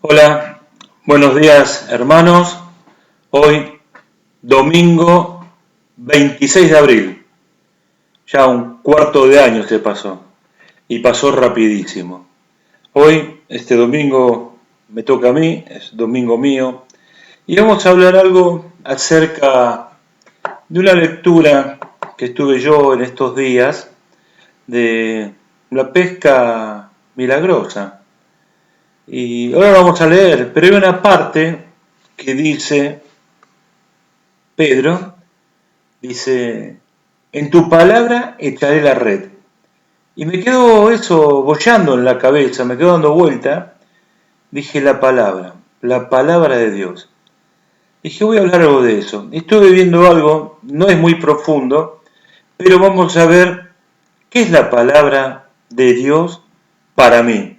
Hola, buenos días hermanos. Hoy domingo 26 de abril, ya un cuarto de año se pasó y pasó rapidísimo. Hoy, este domingo, me toca a mí, es domingo mío, y vamos a hablar algo acerca de una lectura que estuve yo en estos días de la pesca milagrosa. Y ahora vamos a leer, pero hay una parte que dice, Pedro, dice, en tu palabra echaré la red. Y me quedó eso bollando en la cabeza, me quedó dando vuelta, dije la palabra de Dios. Dije, voy a hablar algo de eso. Estuve viendo algo, no es muy profundo, pero vamos a ver qué es la palabra de Dios para mí.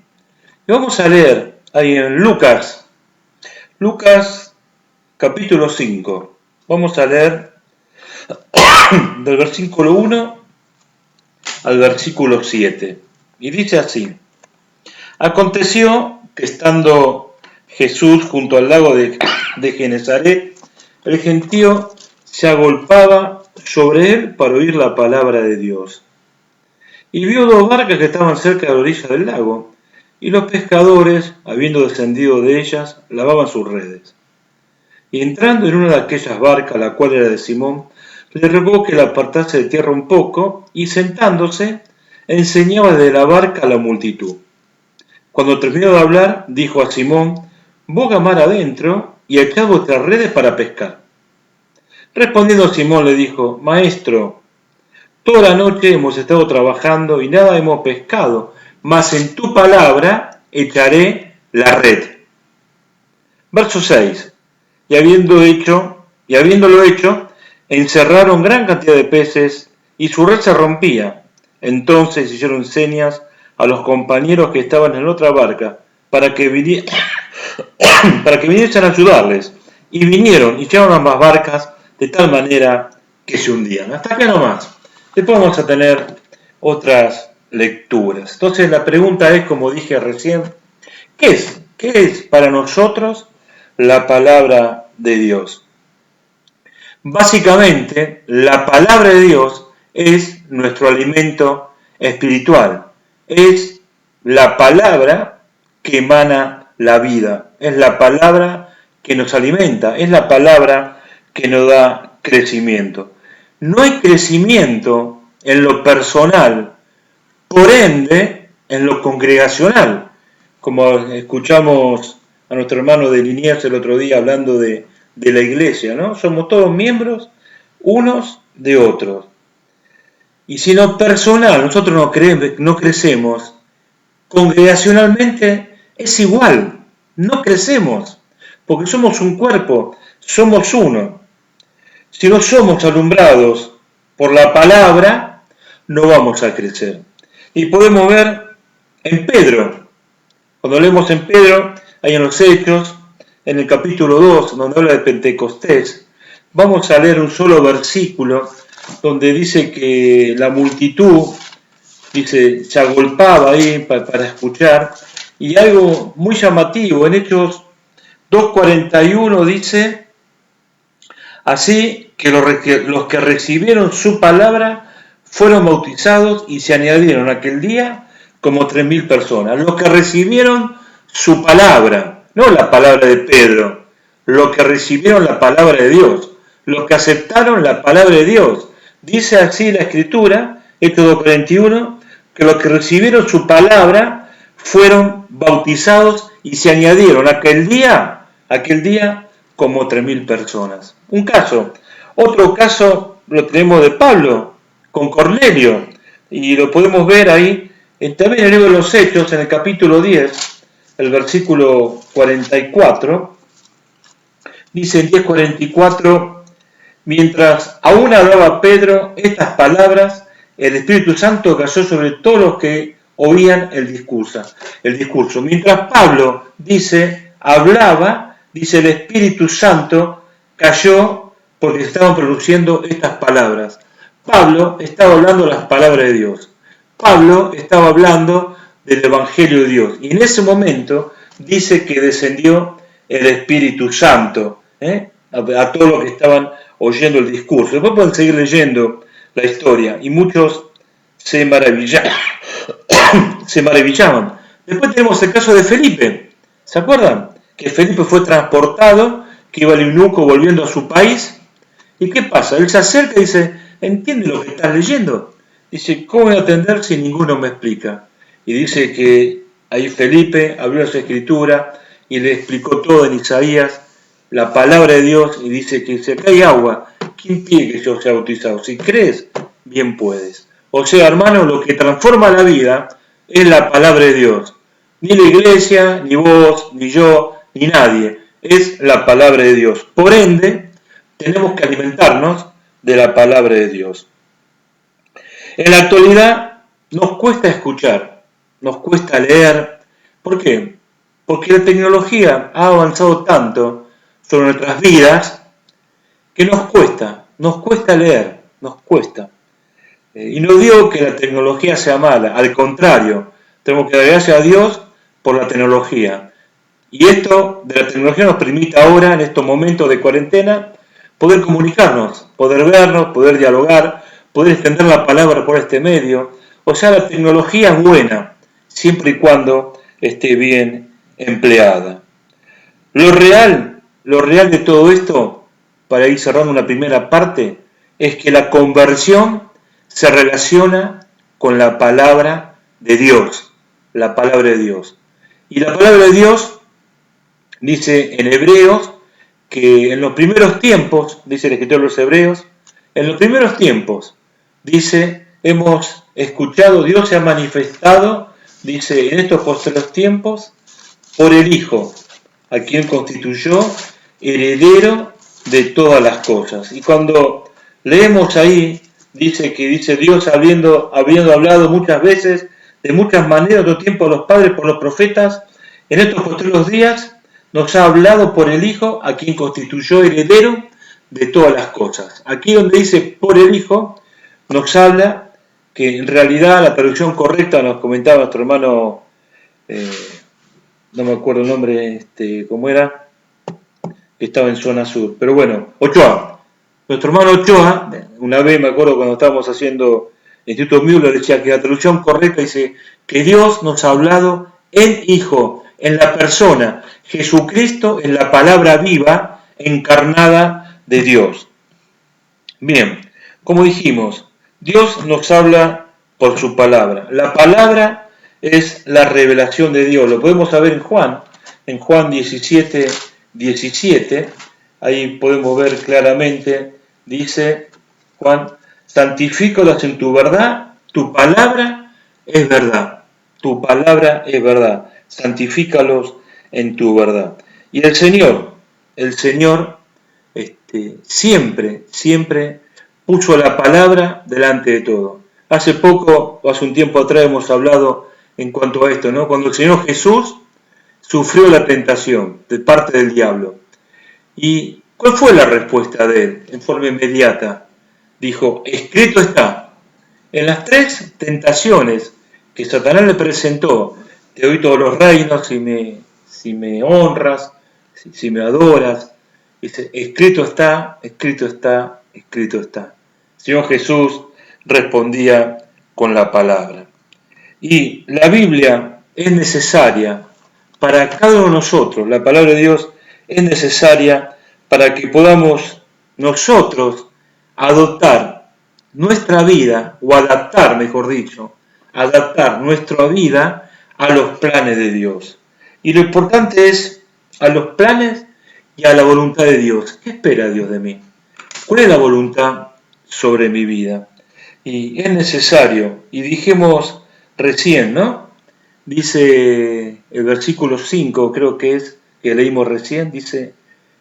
Y vamos a leer ahí en Lucas capítulo 5. Vamos a leer del versículo 1 al versículo 7. Y dice así: Aconteció que estando Jesús junto al lago de Genezaret, el gentío se agolpaba sobre él para oír la palabra de Dios. Y vio dos barcas que estaban cerca de la orilla del lago, y los pescadores, habiendo descendido de ellas, lavaban sus redes. Y entrando en una de aquellas barcas, la cual era de Simón, le rogó que la apartase de tierra un poco, y sentándose, enseñaba desde la barca a la multitud. Cuando terminó de hablar, dijo a Simón: boga mar adentro, y echad vuestras redes para pescar. Respondiendo Simón le dijo: Maestro, toda la noche hemos estado trabajando y nada hemos pescado, mas en tu palabra echaré la red. Verso 6. Y habiéndolo hecho, encerraron gran cantidad de peces, y su red se rompía. Entonces hicieron señas a los compañeros que estaban en otra barca, para que viniesen a ayudarles. Y vinieron y echaron ambas barcas de tal manera que se hundían. Hasta acá nomás. Después vamos a tener otras lecturas. Entonces la pregunta es, como dije recién, ¿qué es? ¿Qué es para nosotros la palabra de Dios? Básicamente, la palabra de Dios es nuestro alimento espiritual. Es la palabra que emana la vida. Es la palabra que nos alimenta. Es la palabra que nos da crecimiento. No hay crecimiento en lo personal, por ende, en lo congregacional. Como escuchamos a nuestro hermano de Liniers el otro día hablando de la iglesia, ¿no? Somos todos miembros unos de otros. Y si no personal, nosotros no crecemos, congregacionalmente es igual, no crecemos, porque somos un cuerpo, somos uno. Si no somos alumbrados por la palabra, no vamos a crecer. Y podemos ver en Pedro, cuando leemos en Pedro, hay en los Hechos, en el capítulo 2, donde habla de Pentecostés, vamos a leer un solo versículo donde dice que la multitud, dice, se agolpaba ahí para escuchar, y algo muy llamativo, en Hechos 2:41 dice, así que los que recibieron su palabra fueron bautizados y se añadieron aquel día como 3.000 personas. Los que recibieron su palabra, no la palabra de Pedro, los que recibieron la palabra de Dios, los que aceptaron la palabra de Dios. Dice así la Escritura, Hechos 2:41, que los que recibieron su palabra fueron bautizados y se añadieron aquel día como 3.000 personas. Un caso. Otro caso lo tenemos de Pablo con Cornelio, y lo podemos ver ahí también en el libro de los Hechos, en el capítulo 10, el versículo 44, dice en 10:44, mientras aún hablaba Pedro estas palabras, el Espíritu Santo cayó sobre todos los que oían el discurso. Mientras Pablo, hablaba, el Espíritu Santo cayó porque se estaban produciendo estas palabras. Pablo estaba hablando las palabras de Dios. Pablo estaba hablando del Evangelio de Dios. Y en ese momento dice que descendió el Espíritu Santo, a todos los que estaban oyendo el discurso. Después pueden seguir leyendo la historia y muchos se maravillaban. Después tenemos el caso de Felipe. ¿Se acuerdan? Que Felipe fue transportado, que iba el eunuco volviendo a su país. ¿Y qué pasa? Él se acerca y dice, ¿entiende lo que estás leyendo? Dice, ¿cómo voy a entender si ninguno me explica? Y dice que ahí Felipe abrió su escritura y le explicó todo en Isaías, la palabra de Dios, y dice que si acá hay agua, ¿quién pide que yo sea bautizado? Si crees, bien puedes. O sea, hermano, lo que transforma la vida es la palabra de Dios. Ni la iglesia, ni vos, ni yo, ni nadie. Es la palabra de Dios. Por ende, tenemos que alimentarnos de la palabra de Dios. En la actualidad nos cuesta escuchar, nos cuesta leer. ¿Por qué? Porque la tecnología ha avanzado tanto sobre nuestras vidas que nos cuesta leer, nos cuesta. Y no digo que la tecnología sea mala, al contrario, tenemos que dar gracias a Dios por la tecnología. Y esto de la tecnología nos permite ahora, en estos momentos de cuarentena, poder comunicarnos, poder vernos, poder dialogar, poder extender la palabra por este medio. O sea, la tecnología es buena, siempre y cuando esté bien empleada. Lo real de todo esto, para ir cerrando una primera parte, es que la conversión se relaciona con la palabra de Dios, la palabra de Dios. Y la palabra de Dios dice en Hebreos que en los primeros tiempos, dice el escritor de los Hebreos, en los primeros tiempos, dice, hemos escuchado, Dios se ha manifestado, dice, en estos postreros tiempos, por el Hijo, a quien constituyó heredero de todas las cosas. Y cuando leemos ahí, dice Dios habiendo hablado muchas veces, de muchas maneras, otro tiempo a los padres por los profetas, en estos postreros días nos ha hablado por el Hijo, a quien constituyó heredero de todas las cosas. Aquí donde dice por el Hijo, nos habla que en realidad la traducción correcta, nos comentaba nuestro hermano, no me acuerdo el nombre, cómo era, que estaba en zona sur, pero bueno, Ochoa. Nuestro hermano Ochoa, una vez me acuerdo cuando estábamos haciendo el Instituto Müller, decía que la traducción correcta dice que Dios nos ha hablado en Hijo, en la persona. Jesucristo es la palabra viva, encarnada de Dios. Bien, como dijimos, Dios nos habla por su palabra. La palabra es la revelación de Dios. Lo podemos saber en Juan 17, 17. Ahí podemos ver claramente, dice Juan, santifícalos en tu verdad, tu palabra es verdad. Tu palabra es verdad. Santifícalos en tu verdad. Y el Señor siempre puso la palabra delante de todo. Hace un tiempo atrás hemos hablado en cuanto a esto, ¿no? Cuando el Señor Jesús sufrió la tentación de parte del diablo. ¿Y cuál fue la respuesta de él? En forma inmediata. Dijo, escrito está. En las 3 tentaciones que Satanás le presentó, te doy todos los reinos si me honras, si me adoras. Dice, escrito está, escrito está, escrito está. El Señor Jesús respondía con la palabra. Y la Biblia es necesaria para cada uno de nosotros. La palabra de Dios es necesaria para que podamos nosotros adoptar nuestra vida, o adaptar, mejor dicho, adaptar nuestra vida a los planes de Dios. Y lo importante es a los planes y a la voluntad de Dios. ¿Qué espera Dios de mí? ¿Cuál es la voluntad sobre mi vida? Y es necesario, y dijimos recién, ¿no? Dice el versículo 5, creo que es, que leímos recién, dice,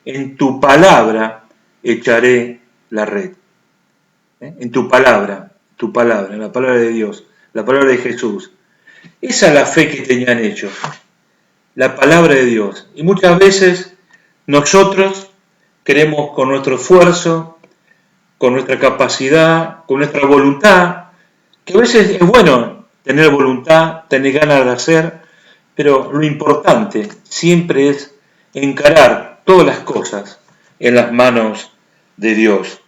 en tu palabra echaré la red. En tu palabra, la palabra de Dios, la palabra de Jesús. Esa es la fe que tenían ellos, la palabra de Dios. Y muchas veces nosotros queremos con nuestro esfuerzo, con nuestra capacidad, con nuestra voluntad, que a veces es bueno tener voluntad, tener ganas de hacer, pero lo importante siempre es encarar todas las cosas en las manos de Dios.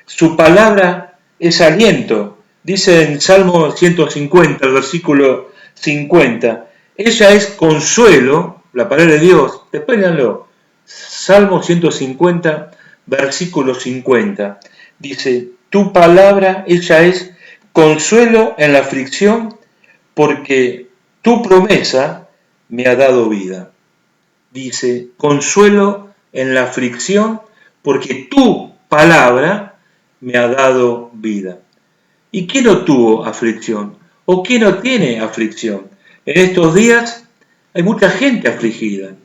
Su palabra es aliento. Dice en Salmo 150, el versículo 50, ella es consuelo, la palabra de Dios. Después léanlo. Salmo 150, versículo 50. Dice, tu palabra, ella es consuelo en la aflicción, porque tu promesa me ha dado vida. Dice, consuelo en la aflicción, porque tu palabra me ha dado vida. ¿Y quién no tuvo aflicción? ¿O quién no tiene aflicción? En estos días hay mucha gente afligida,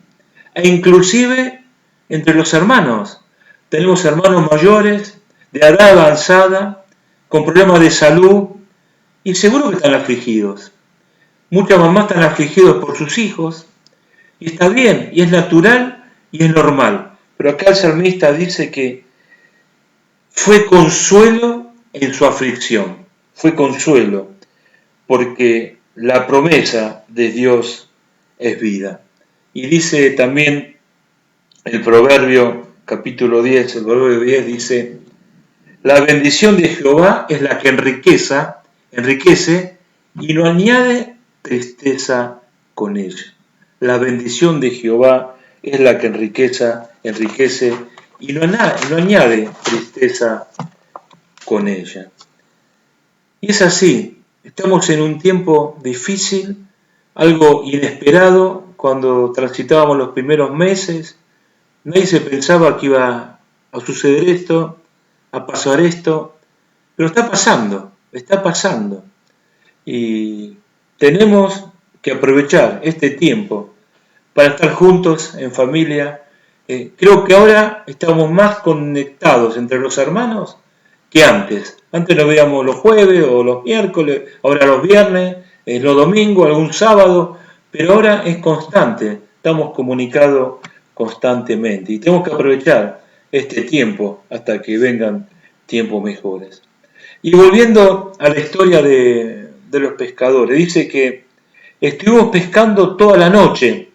e inclusive entre los hermanos. Tenemos hermanos mayores, de edad avanzada, con problemas de salud, y seguro que están afligidos. Muchas mamás están afligidos por sus hijos, y está bien, y es natural, y es normal. Pero acá el salmista dice que fue consuelo en su aflicción, fue consuelo, porque la promesa de Dios es vida. Y dice también el Proverbio capítulo 10, el Proverbio 10 dice, la bendición de Jehová es la que enriquece y no añade tristeza con ella. La bendición de Jehová es la que enriquece y no añade tristeza con ella. Y es así, estamos en un tiempo difícil, algo inesperado, cuando transitábamos los primeros meses, nadie se pensaba que iba a suceder esto, a pasar esto, pero está pasando. Y tenemos que aprovechar este tiempo para estar juntos en familia. Creo que ahora estamos más conectados entre los hermanos que antes. Antes nos veíamos los jueves o los miércoles, ahora los viernes, los domingos, algún sábado, pero ahora es constante, estamos comunicados constantemente y tenemos que aprovechar este tiempo hasta que vengan tiempos mejores. Y volviendo a la historia de los pescadores, dice que estuvimos pescando toda la noche,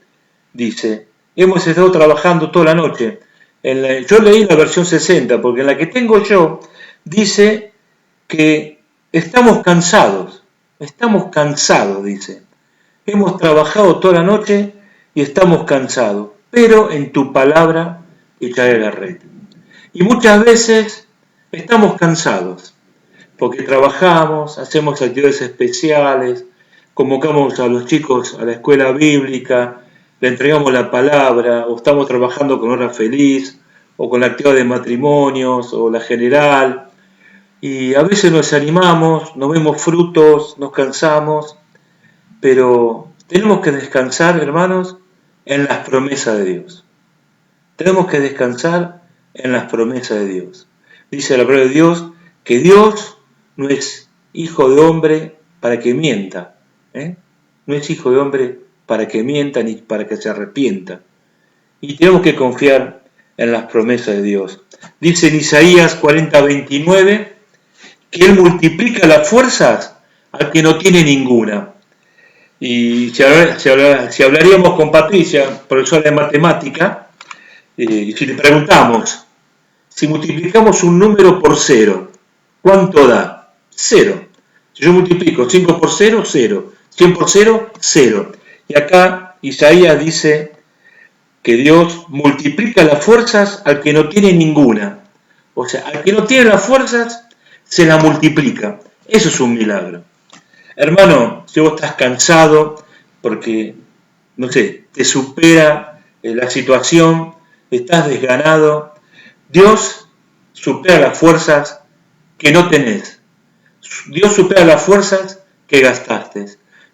dice, hemos estado trabajando toda la noche. Yo leí la versión 60, porque en la que tengo yo, dice que estamos cansados, dice. Hemos trabajado toda la noche y estamos cansados, pero en tu palabra echaré la red. Y muchas veces estamos cansados, porque trabajamos, hacemos actividades especiales, convocamos a los chicos a la escuela bíblica, le entregamos la palabra, o estamos trabajando con Hora Feliz, o con la actividad de matrimonios, o la general, y a veces nos animamos, no vemos frutos, nos cansamos, pero tenemos que descansar, hermanos, en las promesas de Dios. Tenemos que descansar en las promesas de Dios. Dice la palabra de Dios que Dios no es hijo de hombre para que mienta, no es hijo de hombre para que mienta ni para que se arrepienta. Y tenemos que confiar en las promesas de Dios. Dice en Isaías 40:29 que Él multiplica las fuerzas al que no tiene ninguna. Y si hablaríamos con Patricia, profesora de matemática, y si le preguntamos, si multiplicamos un número por 0, ¿cuánto da? 0. Si yo multiplico 5 por 0, 0. 100 por 0, 0. Y acá Isaías dice que Dios multiplica las fuerzas al que no tiene ninguna. O sea, al que no tiene las fuerzas, se la multiplica. Eso es un milagro. Hermano, si vos estás cansado porque, no sé, te supera la situación, estás desganado, Dios supera las fuerzas que no tenés. Dios supera las fuerzas que gastaste.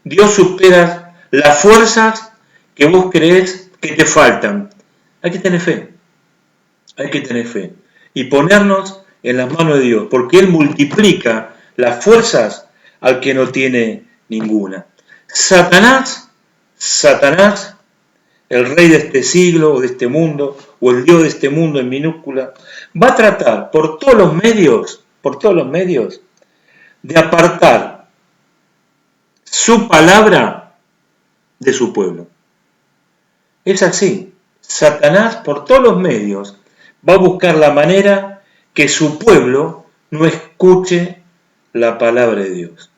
Dios supera las fuerzas que vos creés que te faltan. Hay que tener fe. Y ponernos en las manos de Dios, porque Él multiplica las fuerzas al que no tiene ninguna. Satanás, el rey de este siglo o de este mundo, o el Dios de este mundo en minúscula, va a tratar por todos los medios, de apartar su palabra de su pueblo. Es así. Satanás por todos los medios va a buscar la manera que su pueblo no escuche la palabra de Dios.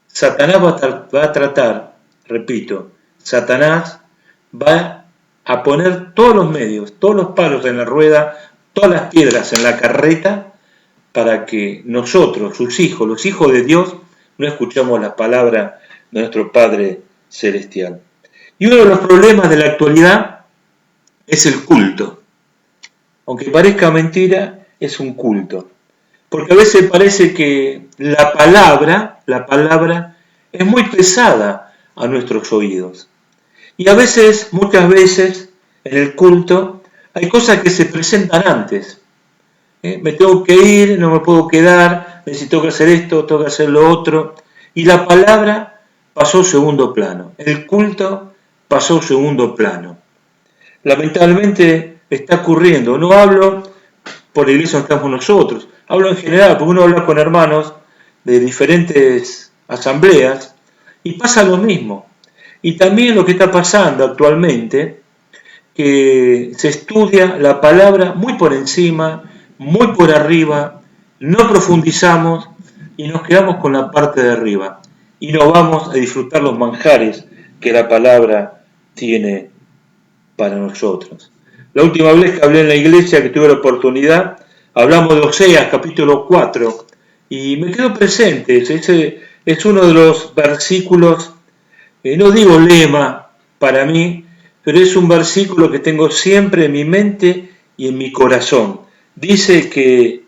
Satanás va a tratar, repito, Satanás va a poner todos los medios, todos los palos en la rueda, todas las piedras en la carreta para que nosotros, sus hijos, los hijos de Dios, no escuchemos la palabra de nuestro Padre Celestial. Y uno de los problemas de la actualidad es el culto. Aunque parezca mentira, es un culto. Porque a veces parece que la palabra es muy pesada a nuestros oídos. Y a veces, muchas veces, en el culto, hay cosas que se presentan antes. Me tengo que ir, no me puedo quedar, necesito que hacer esto, tengo que hacer lo otro. Y la palabra pasó a segundo plano. El culto pasó a segundo plano. Lamentablemente está ocurriendo. No hablo por la iglesia donde estamos nosotros. Hablo en general, porque uno habla con hermanos de diferentes asambleas y pasa lo mismo. Y también lo que está pasando actualmente, que se estudia la palabra muy por encima, muy por arriba, no profundizamos y nos quedamos con la parte de arriba. Y no vamos a disfrutar los manjares que la palabra tiene para nosotros. La última vez que hablé en la iglesia, que tuve la oportunidad, hablamos de Oseas, capítulo 4, y me quedó presente. Ese es uno de los versículos, no digo lema para mí, pero es un versículo que tengo siempre en mi mente y en mi corazón. Dice que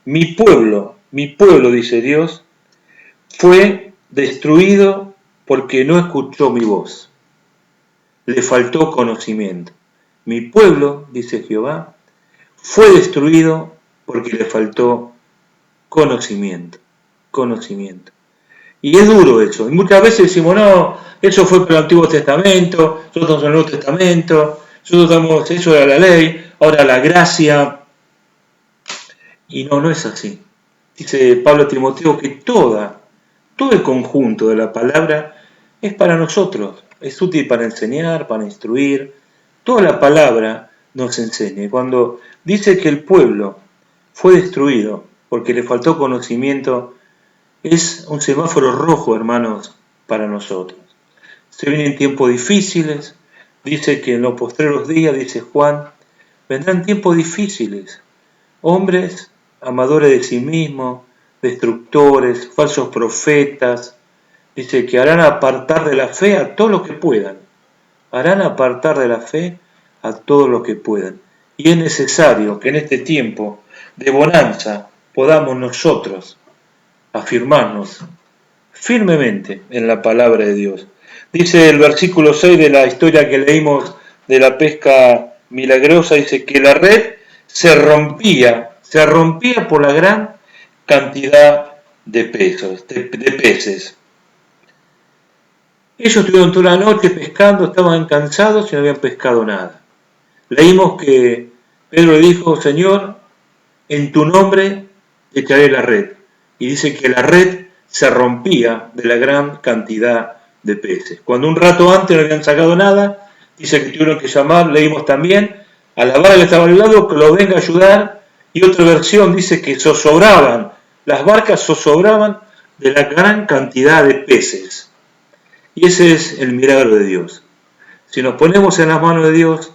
mi pueblo, dice Dios, fue destruido porque no escuchó mi voz. Le faltó conocimiento. Mi pueblo, dice Jehová, fue destruido porque le faltó conocimiento. Y es duro eso. Y muchas veces decimos, no, eso fue para el Antiguo Testamento, nosotros estamos en el Nuevo Testamento, nosotros estamos, eso era la ley, ahora la gracia. Y no es así. Dice Pablo a Timoteo que todo el conjunto de la palabra es para nosotros. Es útil para enseñar, para instruir. Toda la palabra nos enseña. Cuando dice que el pueblo fue destruido porque le faltó conocimiento, es un semáforo rojo, hermanos, para nosotros. Se vienen tiempos difíciles. Dice que en los postreros días, dice Juan, vendrán tiempos difíciles. Hombres amadores de sí mismos, destructores, falsos profetas. Dice que harán apartar de la fe a todos los que puedan. Harán apartar de la fe a todos los que puedan. Y es necesario que en este tiempo de bonanza podamos nosotros afirmarnos firmemente en la palabra de Dios. Dice el versículo 6 de la historia que leímos de la pesca milagrosa, dice que la red se rompía por la gran cantidad de peces. Ellos estuvieron toda la noche pescando, estaban cansados y no habían pescado nada. Leímos que Pedro le dijo, Señor, en tu nombre echaré la red. Y dice que la red se rompía de la gran cantidad de peces. Cuando un rato antes no habían sacado nada, dice que tuvieron que llamar, leímos también, a la barca que estaba al lado, que lo venga a ayudar. Y otra versión dice que zozobraban, las barcas zozobraban de la gran cantidad de peces. Y ese es el milagro de Dios. Si nos ponemos en las manos de Dios,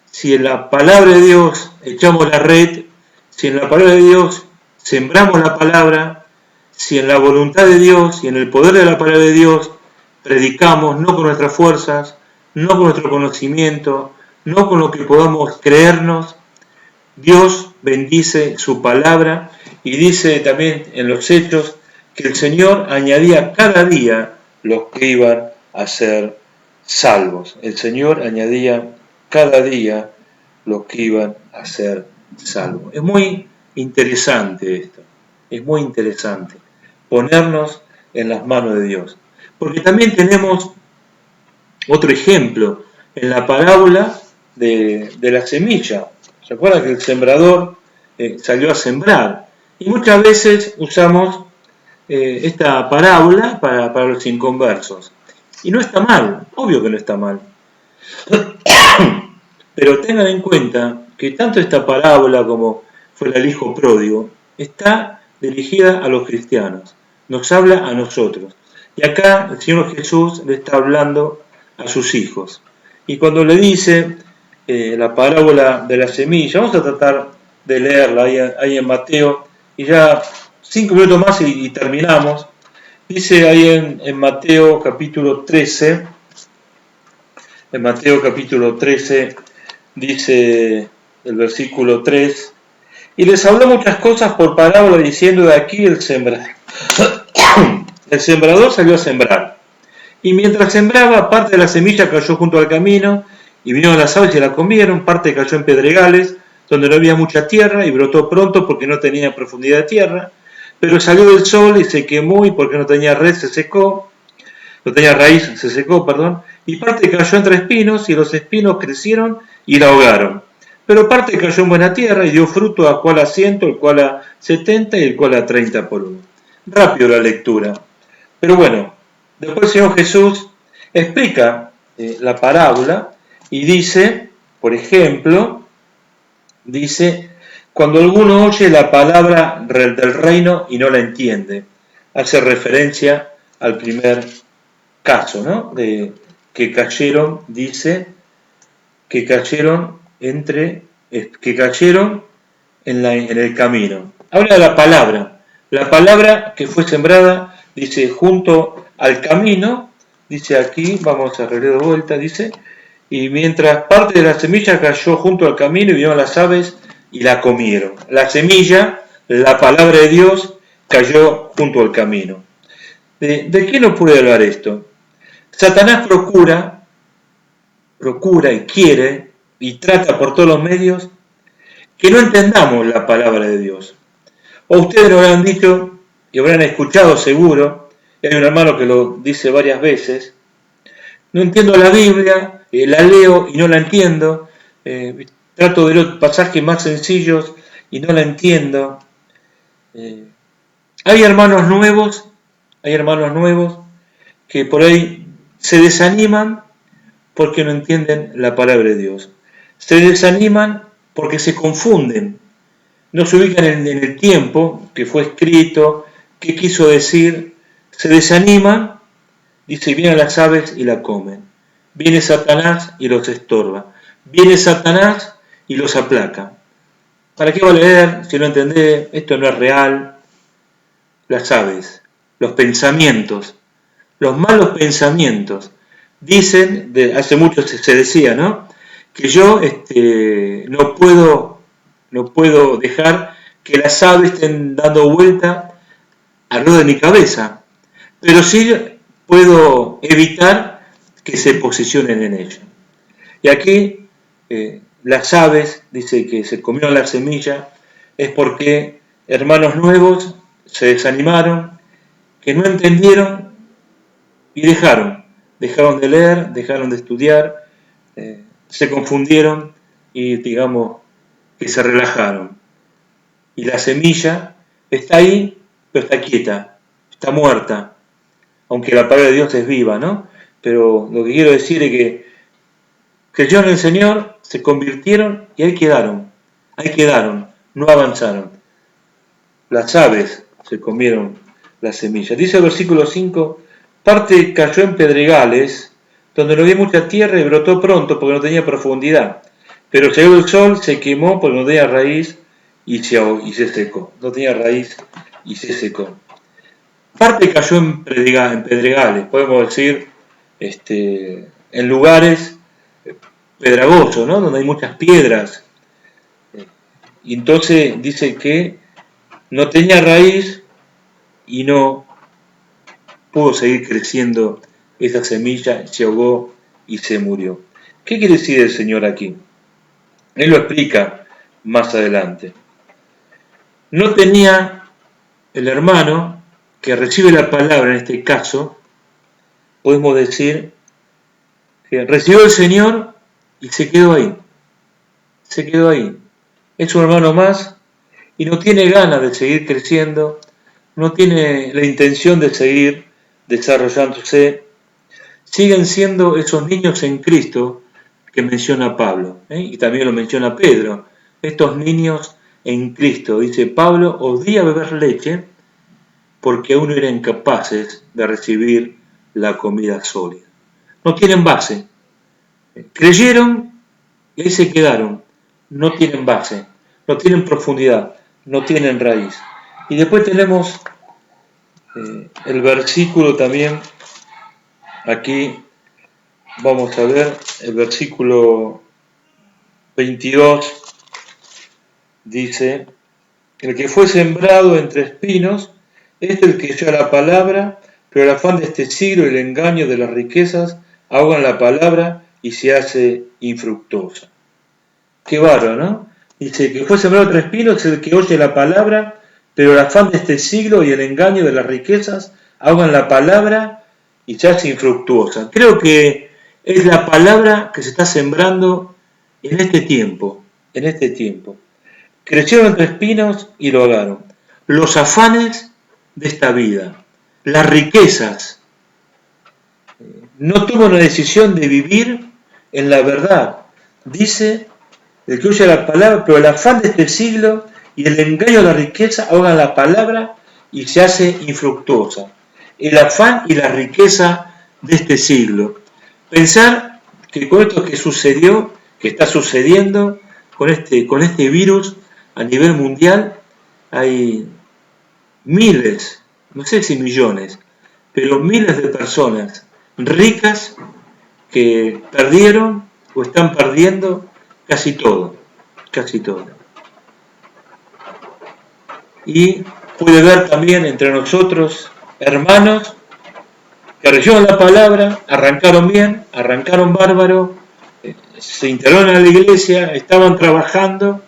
si en la palabra de Dios echamos la red, si en la palabra de Dios sembramos la palabra, si en la voluntad de Dios y en el poder de la palabra de Dios predicamos, no con nuestras fuerzas, no con nuestro conocimiento, no con lo que podamos creernos, Dios bendice su palabra y dice también en los Hechos que el Señor añadía cada día los que iban a ser salvos. El Señor añadía cada día los que iban a ser salvos. Es muy interesante esto, es muy interesante ponernos en las manos de Dios. Porque también tenemos otro ejemplo en la parábola de la semilla. ¿Se acuerdan que el sembrador salió a sembrar? Y muchas veces usamos esta parábola para los inconversos. Y no está mal, obvio que no está mal. Pero tengan en cuenta que tanto esta parábola como fue el hijo pródigo está dirigida a los cristianos, nos habla a nosotros. Y acá el Señor Jesús le está hablando a sus hijos. Y cuando le dice la parábola de la semilla, vamos a tratar de leerla ahí en Mateo, y ya 5 minutos más y terminamos. Dice ahí en Mateo capítulo 13, en Mateo capítulo 13, dice el versículo 3, y les habló muchas cosas por parábola diciendo: de aquí el sembrador. El sembrador salió a sembrar, y mientras sembraba, parte de la semilla cayó junto al camino, y vinieron las aves y la comieron. Parte cayó en pedregales, donde no había mucha tierra, y brotó pronto porque no tenía profundidad de tierra, pero salió del sol y se quemó, y porque no tenía raíz se secó, y parte cayó entre espinos, y los espinos crecieron y la ahogaron. Pero parte cayó en buena tierra y dio fruto, a cual a 100, el cual a 70 y el cual a 30 por uno. Rápido la lectura. Pero bueno, después el Señor Jesús explica la parábola y dice, por ejemplo, dice: cuando alguno oye la palabra del reino y no la entiende. Hace referencia al primer caso, ¿no? De que cayeron, dice, que cayeron en el camino. Habla de la palabra que fue sembrada, dice, junto al camino, dice aquí, vamos a releer de vuelta, dice: y mientras parte de la semilla cayó junto al camino, y vinieron las aves y la comieron. La semilla, la palabra de Dios, cayó junto al camino. ¿De qué nos puede hablar esto? Satanás procura y quiere y trata por todos los medios que no entendamos la palabra de Dios. O ustedes lo habrán dicho y habrán escuchado seguro, hay un hermano que lo dice varias veces: no entiendo la Biblia, la leo y no la entiendo, trato de los pasajes más sencillos y no la entiendo. Hay hermanos nuevos que por ahí se desaniman porque no entienden la palabra de Dios. Se desaniman porque se confunden, no se ubican en el tiempo que fue escrito, qué quiso decir, se desaniman, dice: y vienen las aves y la comen. Viene Satanás y los estorba. Viene Satanás y los aplaca. ¿Para qué va a leer si no entendés? Esto no es real. Las aves, los pensamientos, los malos pensamientos. Dicen, hace mucho se decía, ¿no? Que yo no puedo dejar que las aves estén dando vuelta alrededor de mi cabeza, pero sí puedo evitar que se posicionen en ella. Y aquí las aves, dice que se comieron la semilla, es porque hermanos nuevos se desanimaron, que no entendieron y dejaron de leer, dejaron de estudiar, se confundieron y digamos que se relajaron. Y la semilla está ahí, pero está quieta, está muerta, aunque la palabra de Dios es viva, ¿no? Pero lo que quiero decir es que creyeron en el Señor, se convirtieron y ahí quedaron, no avanzaron. Las aves se comieron la semilla. Dice el versículo 5: parte cayó en pedregales, donde no había mucha tierra, y brotó pronto porque no tenía profundidad. Pero llegó el sol, se quemó porque no tenía raíz y se secó. No tenía raíz y se secó. Parte cayó en pedregales, podemos decir, en lugares pedregosos, ¿no? Donde hay muchas piedras. Y entonces dice que no tenía raíz y no pudo seguir creciendo esa semilla, se ahogó y se murió. ¿Qué quiere decir el Señor aquí? Él lo explica más adelante. No tenía el hermano que recibe la palabra, en este caso, podemos decir que recibió el Señor y se quedó ahí. Es un hermano más y no tiene ganas de seguir creciendo, no tiene la intención de seguir desarrollándose, siguen siendo esos niños en Cristo que menciona Pablo, y también lo menciona Pedro. Estos niños en Cristo, dice Pablo, odia beber leche porque aún no eran capaces de recibir la comida sólida. No tienen base. Creyeron y ahí se quedaron. No tienen base, no tienen profundidad, no tienen raíz. Y después tenemos el versículo también, aquí vamos a ver el versículo 22, dice: el que fue sembrado entre espinos, es el que oyó la palabra, pero el afán de este siglo y el engaño de las riquezas ahogan la palabra y se hace infructuosa. Qué bárbaro, ¿no? Dice: el que fue sembrado entre espinos es el que oye la palabra, pero el afán de este siglo y el engaño de las riquezas ahogan la palabra y se hace infructuosa. Creo que es la palabra que se está sembrando en este tiempo, en este tiempo. Crecieron entre espinos y lo ahogaron. Los afanes de esta vida, las riquezas. No toma una decisión de vivir en la verdad. Dice el que oye la palabra, pero el afán de este siglo y el engaño de la riqueza ahogan la palabra y se hace infructuosa. El afán y la riqueza de este siglo. Pensar que con esto que sucedió, que está sucediendo, con este virus a nivel mundial, hay miles, no sé si millones, pero miles de personas ricas que perdieron o están perdiendo casi todo, casi todo. Y puede ver también entre nosotros hermanos que recibieron la palabra, arrancaron bien, arrancaron bárbaro, se integraron a la iglesia, estaban trabajando,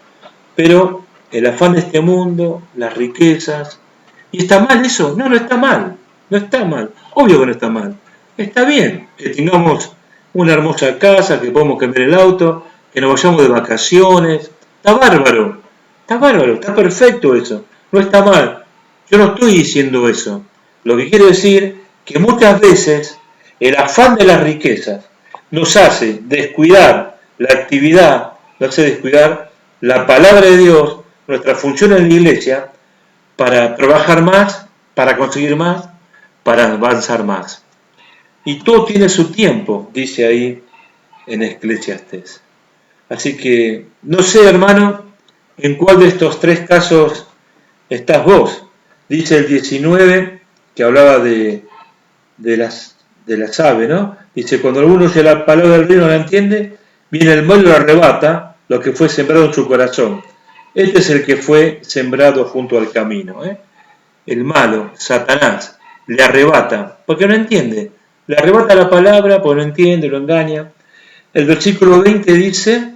pero el afán de este mundo, las riquezas. ¿Y está mal eso? No, no está mal, no está mal, obvio que no está mal. Está bien que tengamos una hermosa casa, que podamos cambiar el auto, que nos vayamos de vacaciones. Está bárbaro, está perfecto eso, no está mal. Yo no estoy diciendo eso. Lo que quiero decir que muchas veces el afán de las riquezas nos hace descuidar la actividad, nos hace descuidar la palabra de Dios, nuestra función en la iglesia, para trabajar más, para conseguir más, para avanzar más. Y todo tiene su tiempo, dice ahí en Eclesiastés. Así que no sé, hermano, en cuál de estos tres casos estás vos. Dice el 19, que hablaba de las aves, ¿no? Dice: cuando alguno oye la palabra del reino no la entiende, viene el mal y lo arrebata lo que fue sembrado en su corazón. Este es el que fue sembrado junto al camino. El malo, Satanás, le arrebata, porque no entiende. Le arrebata la palabra porque no entiende, lo engaña. El versículo 20 dice: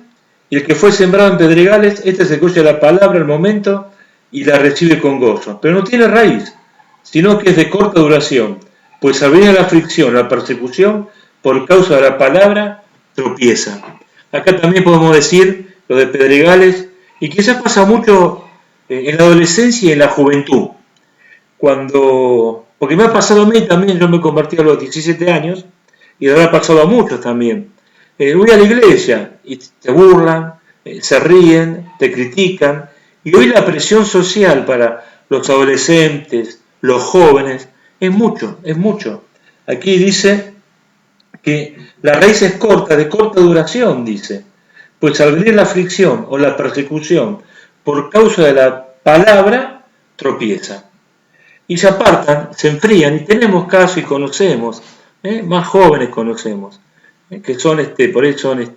y el que fue sembrado en pedregales, este es el que oye la palabra al momento y la recibe con gozo. Pero no tiene raíz, sino que es de corta duración, pues al venir la aflicción, la persecución, por causa de la palabra, tropieza. Acá también podemos decir lo de pedregales, y quizás pasa mucho en la adolescencia y en la juventud. Porque me ha pasado a mí también, yo me convertí a los 17 años, y le habrá pasado a muchos también. Voy a la iglesia y te burlan, se ríen, te critican, y hoy la presión social para los adolescentes, los jóvenes, es mucho, es mucho. Aquí dice que la raíz es corta, de corta duración, dice, pues al venir la aflicción o la persecución por causa de la palabra, tropieza. Y se apartan, se enfrían, y tenemos casos y conocemos, más jóvenes conocemos, que son, por ahí son,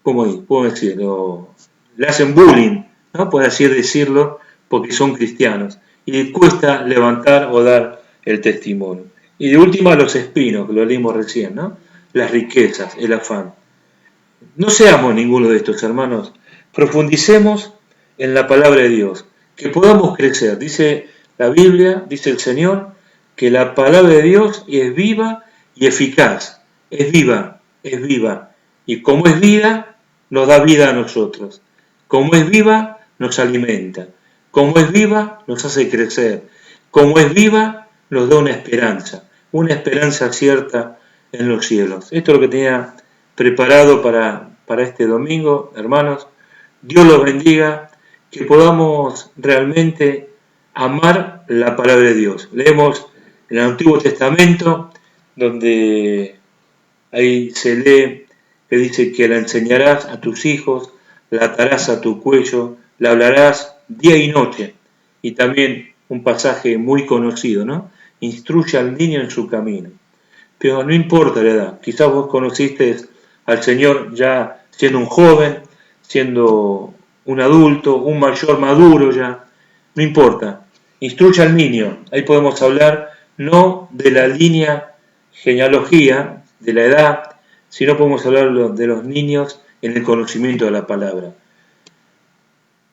¿cómo puedo decirlo? Le hacen bullying, ¿no? Por así decirlo, porque son cristianos. Y les cuesta levantar o dar el testimonio. Y de última, los espinos, que lo leímos recién, ¿no? Las riquezas, el afán. No seamos ninguno de estos, hermanos. Profundicemos en la palabra de Dios, que podamos crecer. Dice la Biblia, dice el Señor, que la palabra de Dios es viva y eficaz. Es viva, es viva. Y como es vida, nos da vida a nosotros. Como es viva, nos alimenta. Como es viva, nos hace crecer. Como es viva, nos da una esperanza. una esperanza cierta en los cielos. Esto es lo que tenía preparado para este domingo, hermanos. Dios los bendiga, que podamos realmente amar la palabra de Dios. Leemos en el Antiguo Testamento, donde ahí se lee que dice que la enseñarás a tus hijos, la atarás a tu cuello, la hablarás día y noche. Y también un pasaje muy conocido, ¿no? Instruye al niño en su camino. Pero no importa la edad, quizás vos conociste al Señor ya siendo un joven, siendo un adulto, un mayor maduro ya, no importa. Instruye al niño, ahí podemos hablar no de la línea genealogía, de la edad, sino podemos hablar de los niños en el conocimiento de la palabra.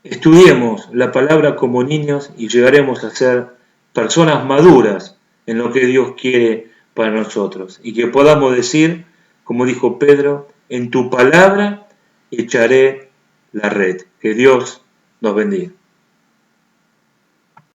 Estudiemos la palabra como niños y llegaremos a ser personas maduras en lo que Dios quiere para nosotros. Y que podamos decir, como dijo Pedro, en tu palabra echaré la red. Que Dios nos bendiga.